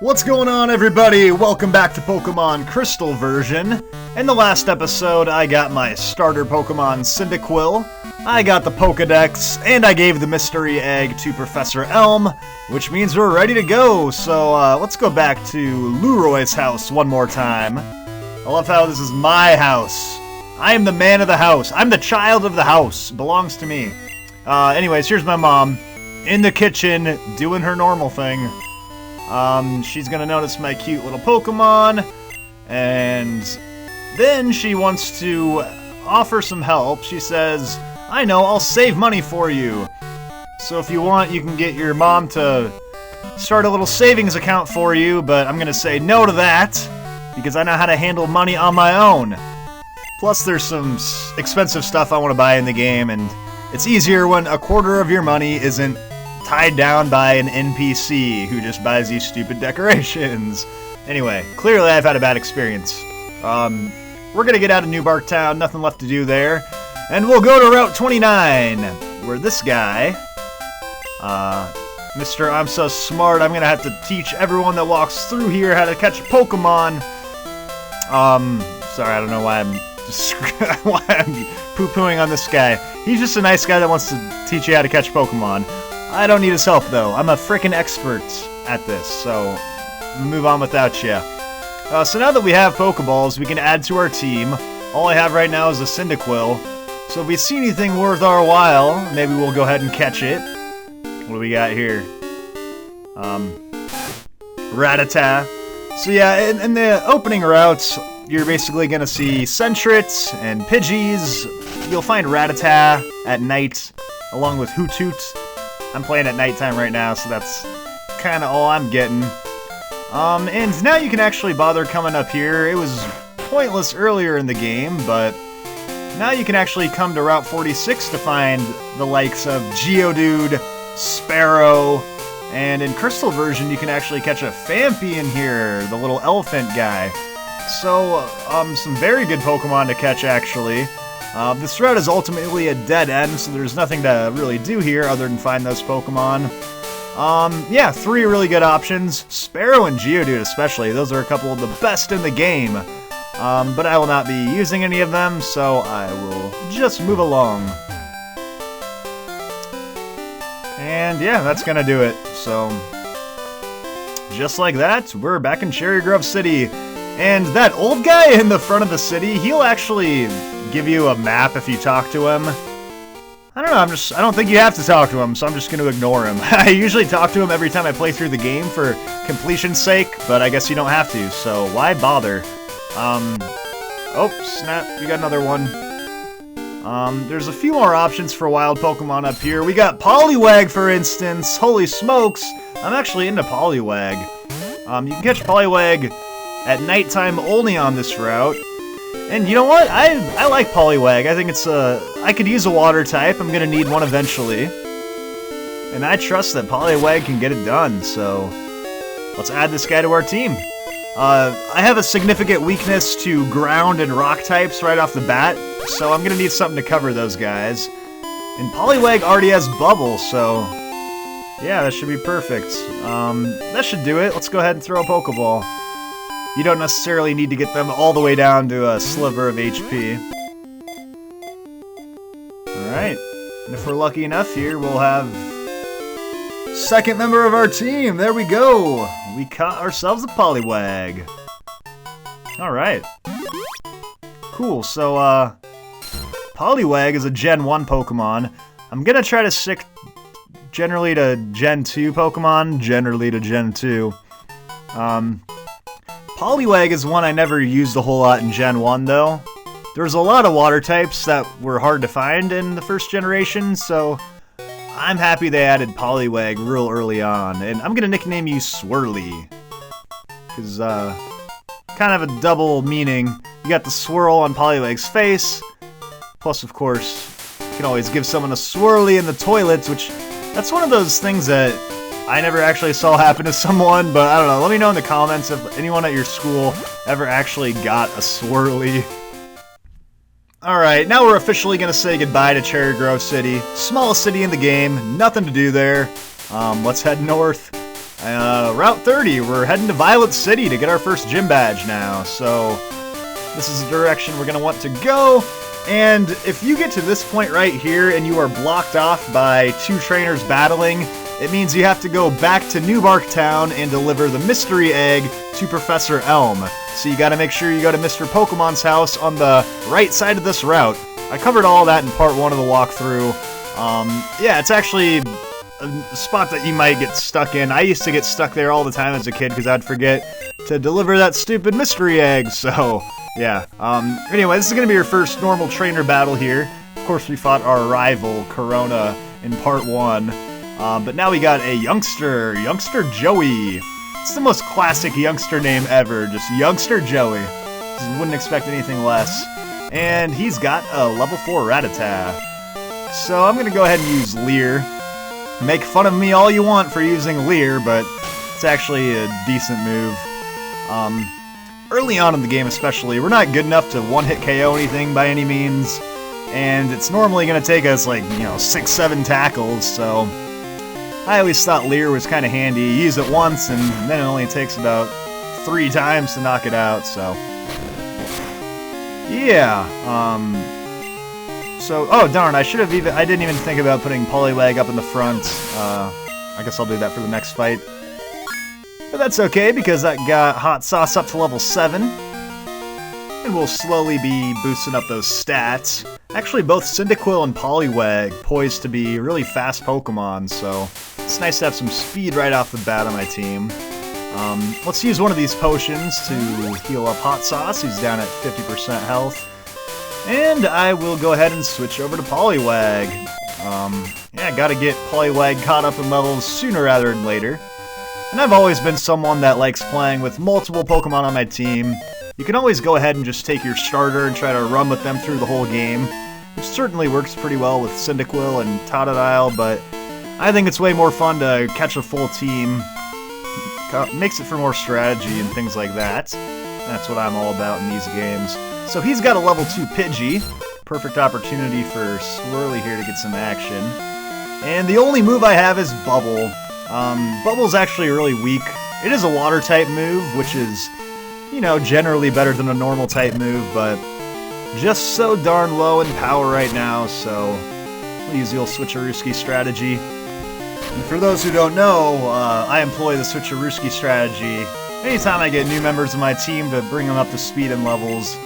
What's going on, everybody? Welcome back to Pokemon Crystal version. In the last episode, I got my starter Pokemon Cyndaquil, I got the Pokedex, and I gave the mystery egg to Professor Elm, which means we're ready to go. So let's go back to Leroy's house one more time. I love how this is my house. I am the man of the house. I'm the child of the house. It belongs to me. Anyways, here's my mom in the kitchen doing her normal thing. She's gonna notice my cute little Pokemon, and then she wants to offer some help. She says, I know, I'll save money for you. So if you want, you can get your mom to start a little savings account for you, but I'm gonna say no to that, because I know how to handle money on my own. Plus, there's some expensive stuff I want to buy in the game, and it's easier when a quarter of your money isn't tied down by an NPC who just buys these stupid decorations. Anyway, clearly I've had a bad experience. We're gonna get out of New Bark Town, nothing left to do there, and we'll go to Route 29, where this guy, Mr. I'm so smart, I'm gonna have to teach everyone that walks through here how to catch a Pokemon. Sorry, I don't know why I'm poo-pooing on this guy. He's just a nice guy that wants to teach you how to catch Pokemon. I don't need his help, though. I'm a frickin' expert at this, so move on without you. So now that we have Pokeballs, we can add to our team. All I have right now is a Cyndaquil, so if we see anything worth our while, maybe we'll go ahead and catch it. What do we got here? Rattata. So yeah, in the opening routes, you're basically gonna see Sentrits and Pidgeys. You'll find Rattata at night, along with Hoothoot. I'm playing at nighttime right now, so that's kind of all I'm getting. And now you can actually bother coming up here. It was pointless earlier in the game, but now you can actually come to Route 46 to find the likes of Geodude, Sparrow, and in Crystal version you can actually catch a Phanpy in here, the little elephant guy. So, some very good Pokemon to catch, actually. This route is ultimately a dead end, so there's nothing to really do here other than find those Pokemon. Yeah, 3 really good options. Sparrow and Geodude especially, those are a couple of the best in the game. But I will not be using any of them, so I will just move along. And yeah, that's gonna do it. So, just like that, we're back in Cherrygrove City. And that old guy in the front of the city, he'll actually give you a map if you talk to him. I don't know, I don't think you have to talk to him, so I'm just going to ignore him. I usually talk to him every time I play through the game for completion's sake, but I guess you don't have to, so why bother? Oh, snap, we got another one. There's a few more options for wild Pokemon up here. We got Poliwag, for instance. Holy smokes, I'm actually into Poliwag. You can catch Poliwag at nighttime only on this route. And you know what? I like Poliwag. I think it's I could use a water type. I'm gonna need one eventually. And I trust that Poliwag can get it done, so let's add this guy to our team. I have a significant weakness to ground and rock types right off the bat, so I'm gonna need something to cover those guys. And Poliwag already has Bubble, so yeah, that should be perfect. That should do it. Let's go ahead and throw a Pokeball. You don't necessarily need to get them all the way down to a sliver of HP. Alright, and if we're lucky enough here, we'll have second member of our team. There we go. We caught ourselves a Poliwag. Alright. Cool, so Poliwag is a Gen 1 Pokemon. I'm gonna try to stick generally to Gen 2 Pokemon, generally to Gen 2. Poliwag is one I never used a whole lot in Gen 1, though. There's a lot of water types that were hard to find in the first generation, so I'm happy they added Poliwag real early on. And I'm gonna nickname you Swirly, because, kind of a double meaning. You got the swirl on Poliwag's face, plus, of course, you can always give someone a swirly in the toilets, which, that's one of those things that I never actually saw happen to someone, but I don't know. Let me know in the comments if anyone at your school ever actually got a swirly. Alright, now we're officially going to say goodbye to Cherrygrove City. Smallest city in the game, nothing to do there. Let's head north. Route 30, we're heading to Violet City to get our first gym badge now, so this is the direction we're going to want to go. And if you get to this point right here and you are blocked off by 2 trainers battling, it means you have to go back to New Bark Town and deliver the mystery egg to Professor Elm. So you gotta make sure you go to Mr. Pokemon's house on the right side of this route. I covered all that in part 1 of the walkthrough. Yeah, it's actually a spot that you might get stuck in. I used to get stuck there all the time as a kid because I'd forget to deliver that stupid mystery egg, so yeah. Anyway, this is gonna be your first normal trainer battle here. Of course, we fought our rival, Corona, in part 1. But now we got a youngster Joey. It's the most classic youngster name ever, just Youngster Joey. Just wouldn't expect anything less. And he's got a level 4 Rattata. So I'm gonna go ahead and use Leer. Make fun of me all you want for using Leer, but it's actually a decent move. Early on in the game especially, we're not good enough to one-hit KO anything by any means. And it's normally gonna take us like, 6-7 tackles, so I always thought Leer was kind of handy. You use it once, and then it only takes about 3 times to knock it out, so yeah. So, oh darn, I didn't even think about putting Poliwag up in the front. I guess I'll do that for the next fight. But that's okay, because that got Hot Sauce up to level 7. And we'll slowly be boosting up those stats. Actually, both Cyndaquil and Poliwag poised to be really fast Pokemon, so it's nice to have some speed right off the bat on my team. Let's use one of these potions to heal up Hot Sauce, who's down at 50% health. And I will go ahead and switch over to Poliwag. Yeah, gotta get Poliwag caught up in levels sooner rather than later. And I've always been someone that likes playing with multiple Pokemon on my team. You can always go ahead and just take your starter and try to run with them through the whole game, which certainly works pretty well with Cyndaquil and Totodile, but I think it's way more fun to catch a full team. Makes it for more strategy and things like that. That's what I'm all about in these games. So he's got a level 2 Pidgey. Perfect opportunity for Swirly here to get some action. And the only move I have is Bubble. Bubble's actually really weak. It is a water type move, which is, generally better than a normal type move, but just so darn low in power right now, so we'll use the old Switcherooski strategy. And for those who don't know, I employ the Switcherooski strategy anytime I get new members of my team to bring them up to speed and levels.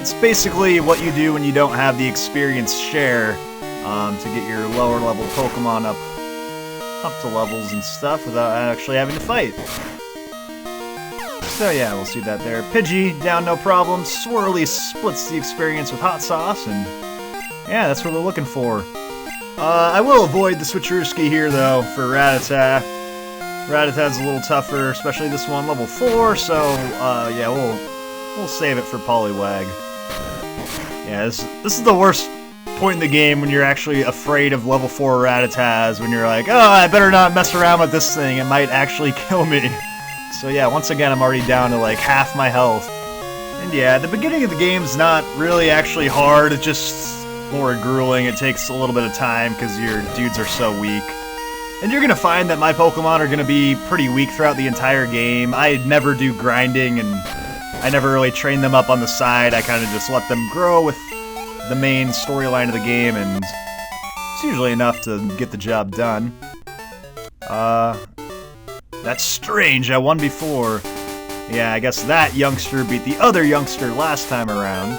It's basically what you do when you don't have the experience share to get your lower level Pokemon up to levels and stuff without actually having to fight. So yeah, we'll see that there. Pidgey, down no problem. Swirly splits the experience with Hot Sauce, and yeah, that's what we're looking for. I will avoid the Switcherooski here, though, for Rattata. Rattata's a little tougher, especially this one, level 4, so yeah, we'll save it for Poliwag. Yeah, this is the worst point in the game when you're actually afraid of level 4 Rattatas, when you're like, oh, I better not mess around with this thing, it might actually kill me. So yeah, once again, I'm already down to like half my health. And yeah, the beginning of the game's not really actually hard, it's just more grueling. It takes a little bit of time because your dudes are so weak. And you're gonna find that my Pokemon are gonna be pretty weak throughout the entire game. I never do grinding, and I never really train them up on the side. I kind of just let them grow with the main storyline of the game, and it's usually enough to get the job done. That's strange, I won before. Yeah, I guess that youngster beat the other youngster last time around.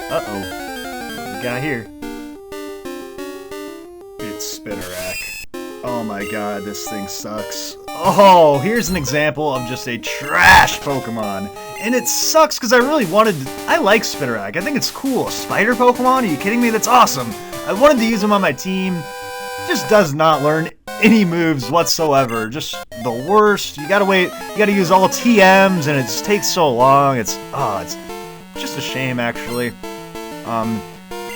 Uh-oh. What we got here? It's Spinarak. Oh my god, this thing sucks. Oh, here's an example of just a trash Pokemon. And it sucks because I really wanted to, I like Spinarak. I think it's cool. A spider Pokemon? Are you kidding me? That's awesome. I wanted to use him on my team. Just does not learn any moves whatsoever. Just the worst. You gotta wait. You gotta use all TMs, and it just takes so long. It's just a shame, actually.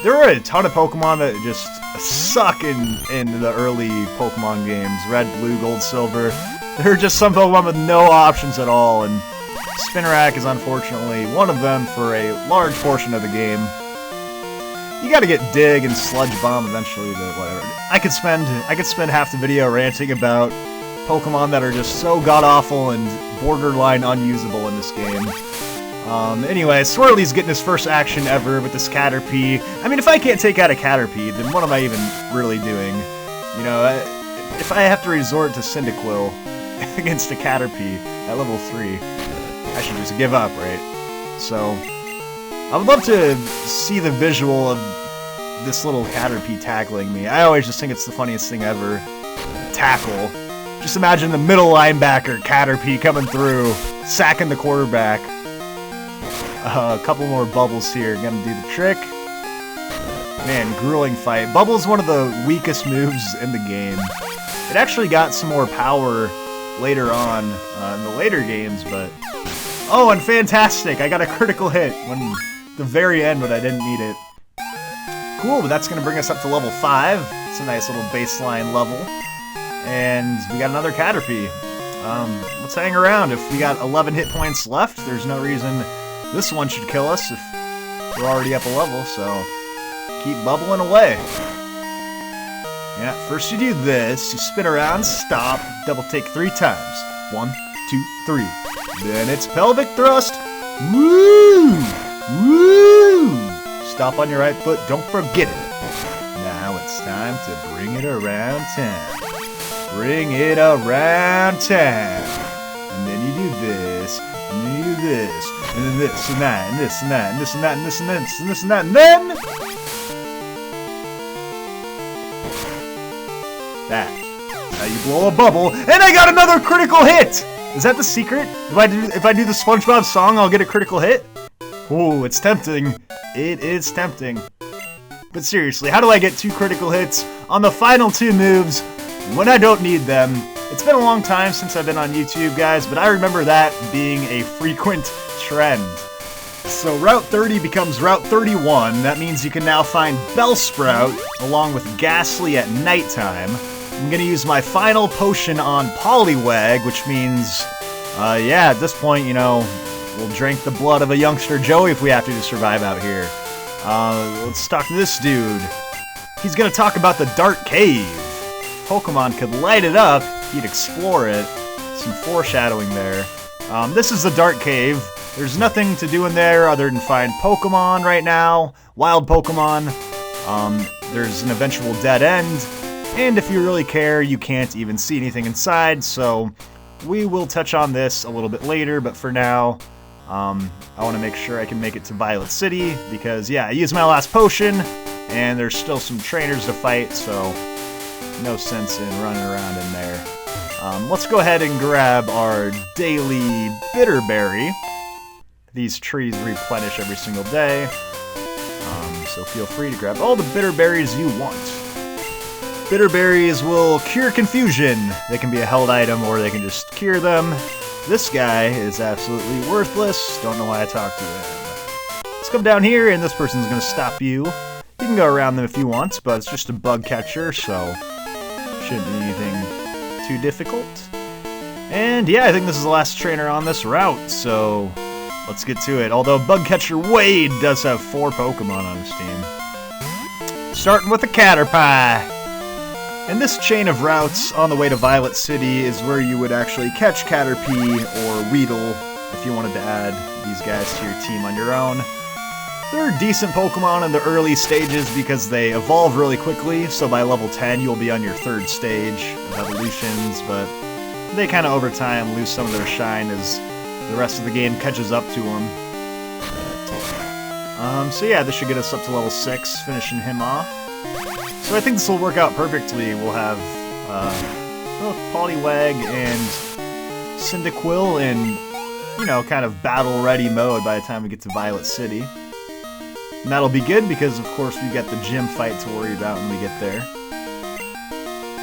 There are a ton of Pokemon that just suck in the early Pokemon games. Red, Blue, Gold, Silver. There are just some Pokemon with no options at all, and Spinarak is unfortunately one of them for a large portion of the game. You gotta get Dig and Sludge Bomb eventually, but whatever. I could spend half the video ranting about Pokemon that are just so god-awful and borderline unusable in this game. Anyway, Swirly's getting his first action ever with this Caterpie. I mean, if I can't take out a Caterpie, then what am I even really doing? You know, if I have to resort to Cyndaquil against a Caterpie at level 3, I should just give up, right? So, I would love to see the visual of this little Caterpie tackling me. I always just think it's the funniest thing ever. Tackle. Just imagine the middle linebacker Caterpie coming through, sacking the quarterback. A couple more bubbles here, gonna do the trick. Man, grueling fight. Bubble's one of the weakest moves in the game. It actually got some more power later on in the later games, but... Oh, and fantastic! I got a critical hit when the very end when I didn't need it. Cool, but that's gonna bring us up to level 5. It's a nice little baseline level. And we got another Caterpie. Let's hang around. If we got 11 hit points left, there's no reason this one should kill us if we're already up a level, so keep bubbling away. Yeah, first you do this, you spin around, stop, double take 3 times. 1, 2, 3. Then it's pelvic thrust. Woo! Woo! Stop on your right foot, don't forget it. Now it's time to bring it around town. Bring it around town. And then you do this, and then you do this, and then this and that, and this and that, and this and that, and this and this and this and that, and then that's how you blow a bubble, and I got another critical hit! Is that the secret? If I do the SpongeBob song, I'll get a critical hit? Oh, it's tempting. It is tempting. But seriously, how do I get 2 critical hits on the final 2 moves when I don't need them? It's been a long time since I've been on YouTube, guys, but I remember that being a frequent trend. So Route 30 becomes Route 31. That means you can now find Bellsprout along with Ghastly at nighttime. I'm gonna use my final potion on Poliwag, which means, yeah, at this point, you know, we'll drink the blood of a youngster Joey if we have to survive out here. Let's talk to this dude. He's gonna talk about the Dark Cave. Pokemon could light it up, he'd explore it. Some foreshadowing there. This is the Dark Cave. There's nothing to do in there other than find Pokemon right now, wild Pokemon. There's an eventual dead end, and if you really care, you can't even see anything inside, so we will touch on this a little bit later, but for now, I want to make sure I can make it to Violet City, because, yeah, I used my last potion, and there's still some trainers to fight, so no sense in running around in there. Let's go ahead and grab our daily Bitterberry. These trees replenish every single day, so feel free to grab all the Bitterberries you want. Bitterberries will cure confusion. They can be a held item, or they can just cure them. This guy is absolutely worthless. Don't know why I talked to him. Let's come down here, and this person's going to stop you. You can go around them if you want, but it's just a bug catcher, so shouldn't be anything too difficult. And yeah, I think this is the last trainer on this route, so let's get to it. Although Bug Catcher Wade does have 4 Pokemon on his team. Starting with a Caterpie. And this chain of routes on the way to Violet City is where you would actually catch Caterpie or Weedle if you wanted to add these guys to your team on your own. They're decent Pokemon in the early stages because they evolve really quickly, so by level 10 you'll be on your 3rd stage of evolutions, but they kind of over time lose some of their shine as the rest of the game catches up to them. So yeah, this should get us up to level 6, finishing him off. So I think this will work out perfectly. We'll have both Poliwag and Cyndaquil in, you know, kind of battle-ready mode by the time we get to Violet City. And that'll be good because, of course, we've got the gym fight to worry about when we get there.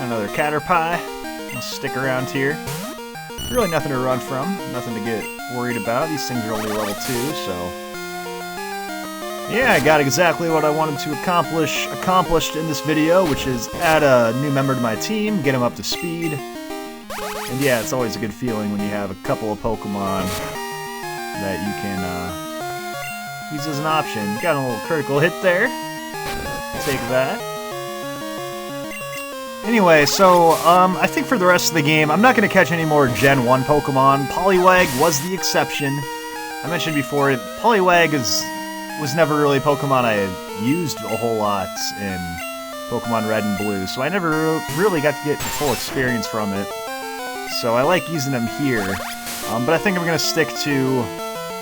Another Caterpie. I'll stick around here. Really nothing to run from, nothing to get worried about. These things are only level 2, so... yeah, I got exactly what I wanted to accomplished in this video, which is add a new member to my team, get him up to speed. And yeah, it's always a good feeling when you have a couple of Pokemon that you can use as an option. Got a little critical hit there. Take that. Anyway, so, I think for the rest of the game, I'm not going to catch any more Gen 1 Pokemon. Poliwag was the exception. I mentioned before, Poliwag was never really a Pokemon I used a whole lot in Pokemon Red and Blue, so I never really got to get the full experience from it. So I like using them here, but I think I'm going to stick to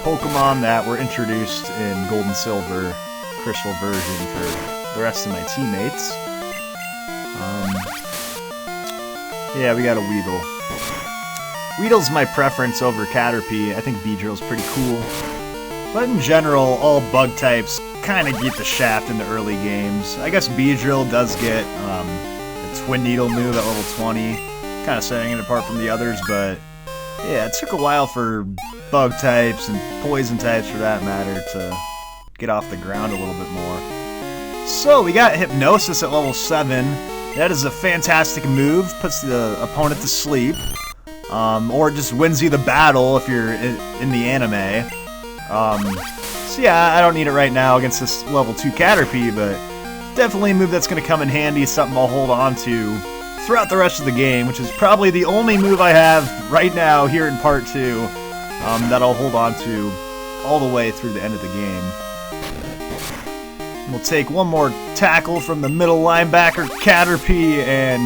Pokemon that were introduced in Gold and Silver Crystal version for the rest of my teammates. Yeah, we got a Weedle. Weedle's my preference over Caterpie. I think Beedrill's pretty cool. But in general, all bug types kind of get the shaft in the early games. I guess Beedrill does get a Twin Needle move at level 20, kind of setting it apart from the others, but yeah, it took a while for bug types and poison types, for that matter, to get off the ground a little bit more. So we got Hypnosis at level 7. That is a fantastic move, puts the opponent to sleep, or just wins you the battle if you're in the anime. So yeah, I don't need it right now against this level 2 Caterpie, but definitely a move that's going to come in handy, something I'll hold on to throughout the rest of the game, which is probably the only move I have right now here in Part 2 that I'll hold on to all the way through the end of the game. We'll take one more tackle from the middle linebacker, Caterpie, and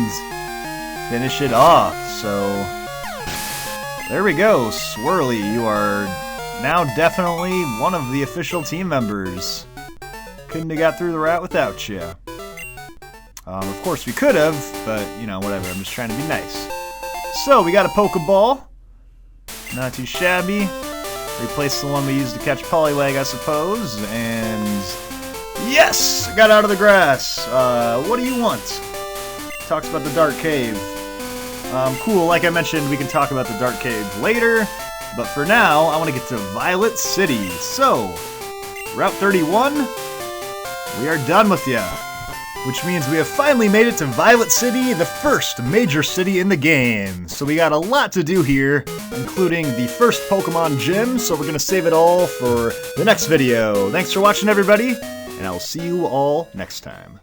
finish it off. So, there we go. Swirly, you are now definitely one of the official team members. Couldn't have got through the route without you. Of course we could have, but, you know, whatever. I'm just trying to be nice. So, we got a Pokeball. Not too shabby. Replace the one we used to catch Poliwag, I suppose, and yes! Got out of the grass. What do you want? Talks about the Dark Cave. Cool, like I mentioned, we can talk about the Dark Cave later, but for now, I want to get to Violet City. So, Route 31, we are done with ya. Which means we have finally made it to Violet City, the first major city in the game. So we got a lot to do here, including the first Pokemon gym, so we're going to save it all for the next video. Thanks for watching, everybody, and I will see you all next time.